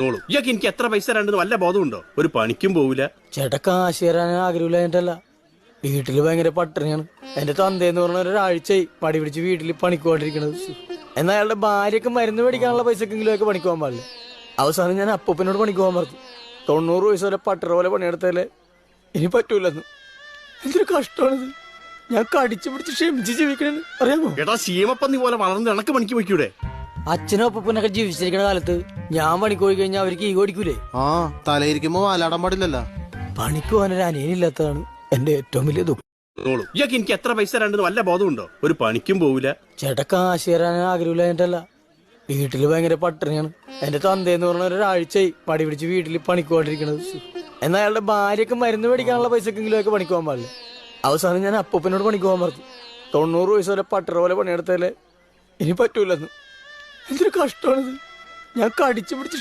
ഇയാൾക്ക് എനിക്ക് എത്ര പൈസ രണ്ടെന്ന് വല്ല ബോധമുണ്ടോ? ഒരു പണിക്കും പോവില്ല. ചേട്ടാ കാശ് തരാൻ ആഗ്രഹമില്ല എന്റല്ല. വീട്ടില് ഭയങ്കര പട്ടിണിയാണ്. എന്റെ തന്തേന്ന് പറഞ്ഞ ഒരാഴ്ചയായി പടി പിടിച്ച് വീട്ടിൽ പണിക്ക് പോകാണ്ടിരിക്കണത്. എന്നാൽ അയാളുടെ ഭാര്യക്ക് മരുന്ന് മേടിക്കാനുള്ള പൈസക്കെങ്കിലും ഒക്കെ പണിക്ക് പോകാൻ പാടില്ല. അവസാനം ഞാൻ അപ്പൂപ്പനോട് പണിക്ക് പോകാൻ പറഞ്ഞു. 90 വയസ്സ് വരെ പട്ടറ പോലെ പണിയെടുത്തല്ലേ ഇനി പറ്റൂലെന്ന്. എന്തൊരു കഷ്ടമാണിത്. ഞാൻ കടിച്ചു പിടിച്ച് ക്ഷമിച്ച് ജീവിക്കണെന്ന് അറിയാമോ? എടാ ശീമപ്പന്നി പോലെ വളർന്ന് എനക്ക് പണിക്ക് പോയിക്കൂടെ? അച്ഛനും അപ്പൂപ്പനൊക്കെ ജീവിച്ചിരിക്കുന്ന കാലത്ത് ഞാൻ പണിക്ക് പോയി കഴിഞ്ഞാൽ അവർക്ക് ഈ ഓടിക്കൂലേ? ആ തലയിരിക്കുമ്പോ വാലാടാൻ പാടില്ലല്ലോ. പണിക്ക് പോകാനൊരു അനിയനില്ലാത്തതാണ് എന്റെ ഏറ്റവും വലിയ ദുഃഖം. ഇയാൾക്ക് എനിക്ക് എത്ര പൈസ രണ്ടെന്ന് വല്ല ബോധമുണ്ടോ? ഒരു പണിക്കും പോവില്ല. ചേട്ടാ കാശ് തരാൻ ആഗ്രഹമില്ല എന്റല്ല. വീട്ടില് ഭയങ്കര പട്ടിണിയാണ്. എന്റെ തന്തേന്ന് പറഞ്ഞ ഒരാഴ്ചയായി പടി പിടിച്ച് വീട്ടിൽ പണിക്ക് പോകാണ്ടിരിക്കണത്. എന്നാൽ അയാളുടെ ഭാര്യക്ക് മരുന്ന് മേടിക്കാനുള്ള പൈസക്കെങ്കിലും ഒക്കെ പണിക്ക് പോകാൻ പാടില്ല. അവസാനം ഞാൻ അപ്പൂപ്പനോട് പണിക്ക് പോകാൻ പറഞ്ഞു. 90 വയസ്സ് വരെ പട്ടറ പോലെ പണിയെടുത്തല്ലേ ഇനി പറ്റൂലെന്ന്. എന്തൊരു കഷ്ടമാണിത്. ഞാൻ കടിച്ചു പിടിച്ച്